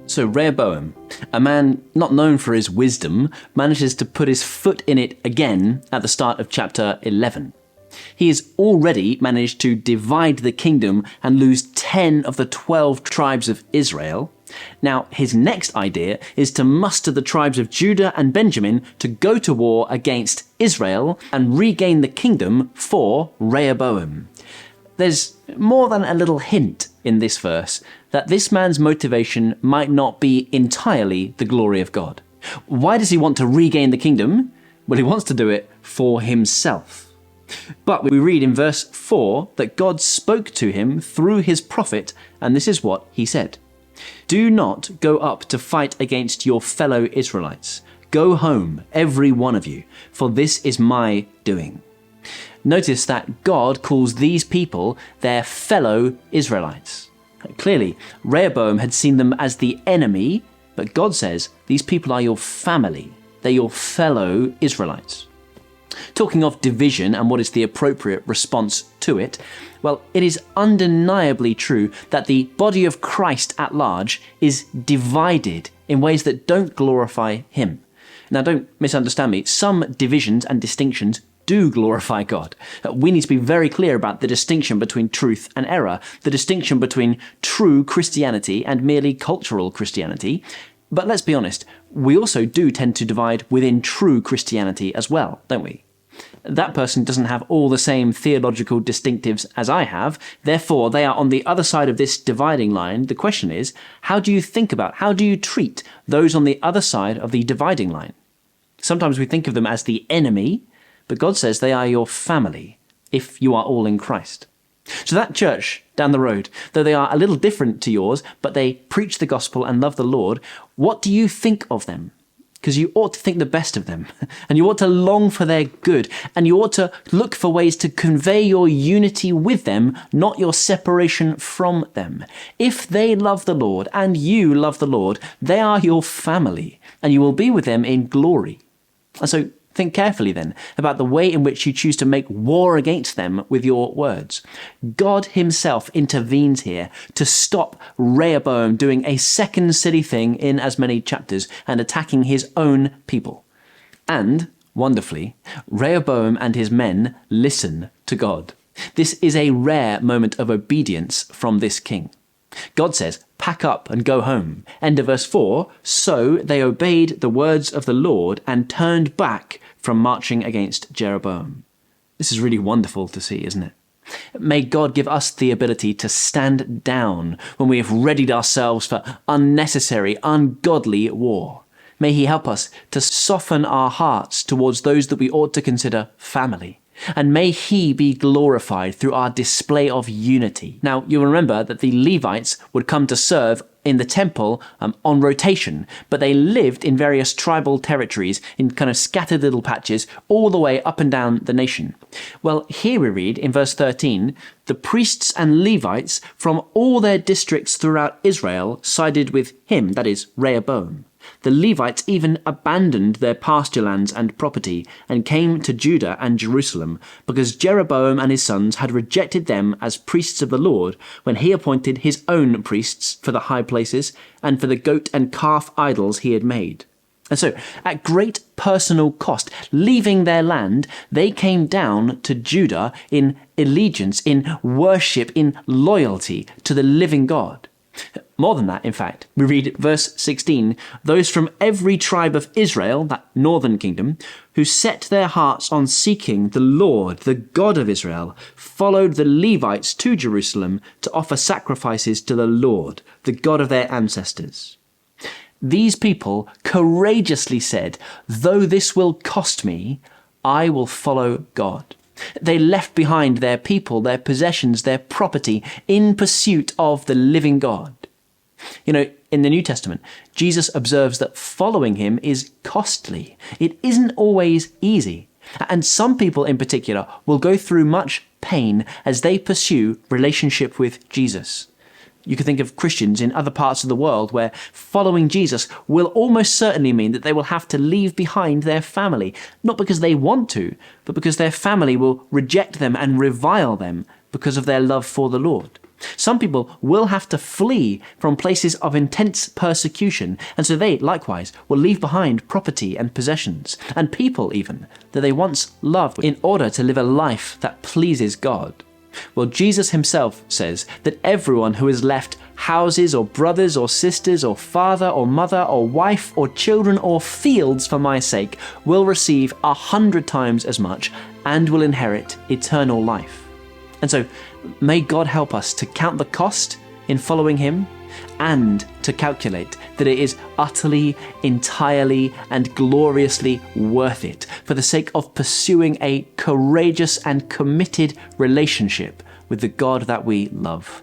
So Rehoboam, a man not known for his wisdom, manages to put his foot in it again at the start of chapter 11. He has already managed to divide the kingdom and lose 10 of the 12 tribes of Israel. Now, his next idea is to muster the tribes of Judah and Benjamin to go to war against Israel and regain the kingdom for Rehoboam. There's more than a little hint in this verse that this man's motivation might not be entirely the glory of God. Why does he want to regain the kingdom? Well, he wants to do it for himself. But we read in verse 4 that God spoke to him through his prophet, and this is what he said. Do not go up to fight against your fellow Israelites. Go home, every one of you, for this is my doing. Notice that God calls these people their fellow Israelites. Clearly, Rehoboam had seen them as the enemy, but God says these people are your family. They're your fellow Israelites. Talking of division and what is the appropriate response to it, well, it is undeniably true that the body of Christ at large is divided in ways that don't glorify him. Now, don't misunderstand me. Some divisions and distinctions do glorify God. We need to be very clear about the distinction between truth and error, the distinction between true Christianity and merely cultural Christianity. But let's be honest, we also do tend to divide within true Christianity as well, don't we? That person doesn't have all the same theological distinctives as I have, therefore they are on the other side of this dividing line. The question is, how do you treat those on the other side of the dividing line? Sometimes we think of them as the enemy, but God says they are your family, if you are all in Christ. So that church down the road, though they are a little different to yours, but they preach the gospel and love the Lord, what do you think of them? Because you ought to think the best of them, and you ought to long for their good, and you ought to look for ways to convey your unity with them, not your separation from them. If they love the Lord, and you love the Lord, they are your family, and you will be with them in glory. And so think carefully then about the way in which you choose to make war against them with your words. God himself intervenes here to stop Rehoboam doing a second silly thing in as many chapters and attacking his own people. And, wonderfully, Rehoboam and his men listen to God. This is a rare moment of obedience from this king. God says, pack up and go home. End of verse 4, so they obeyed the words of the Lord and turned back from marching against Jeroboam. This is really wonderful to see, isn't it? May God give us the ability to stand down when we have readied ourselves for unnecessary, ungodly war. May he help us to soften our hearts towards those that we ought to consider family. And may he be glorified through our display of unity. Now, you'll remember that the Levites would come to serve in the temple on rotation, but they lived in various tribal territories in kind of scattered little patches all the way up and down the nation. Well, here we read in verse 13, the priests and Levites from all their districts throughout Israel sided with him, that is, Rehoboam. The Levites even abandoned their pasture lands and property and came to Judah and Jerusalem because Jeroboam and his sons had rejected them as priests of the Lord when he appointed his own priests for the high places and for the goat and calf idols he had made. And so, at great personal cost, leaving their land, they came down to Judah in allegiance, in worship, in loyalty to the living God. More than that, in fact, we read verse 16, those from every tribe of Israel, that northern kingdom, who set their hearts on seeking the Lord, the God of Israel, followed the Levites to Jerusalem to offer sacrifices to the Lord, the God of their ancestors. These people courageously said, though this will cost me, I will follow God. They left behind their people, their possessions, their property in pursuit of the living God. You know, in the New Testament, Jesus observes that following him is costly. It isn't always easy. And some people in particular will go through much pain as they pursue relationship with Jesus. You can think of Christians in other parts of the world where following Jesus will almost certainly mean that they will have to leave behind their family, not because they want to, but because their family will reject them and revile them because of their love for the Lord. Some people will have to flee from places of intense persecution, and so they, likewise, will leave behind property and possessions, and people even, that they once loved, in order to live a life that pleases God. Well, Jesus himself says that everyone who has left houses or brothers or sisters or father or mother or wife or children or fields for my sake will receive 100 times as much and will inherit eternal life. And so may God help us to count the cost in following him and to calculate that it is utterly, entirely, and gloriously worth it for the sake of pursuing a courageous and committed relationship with the God that we love.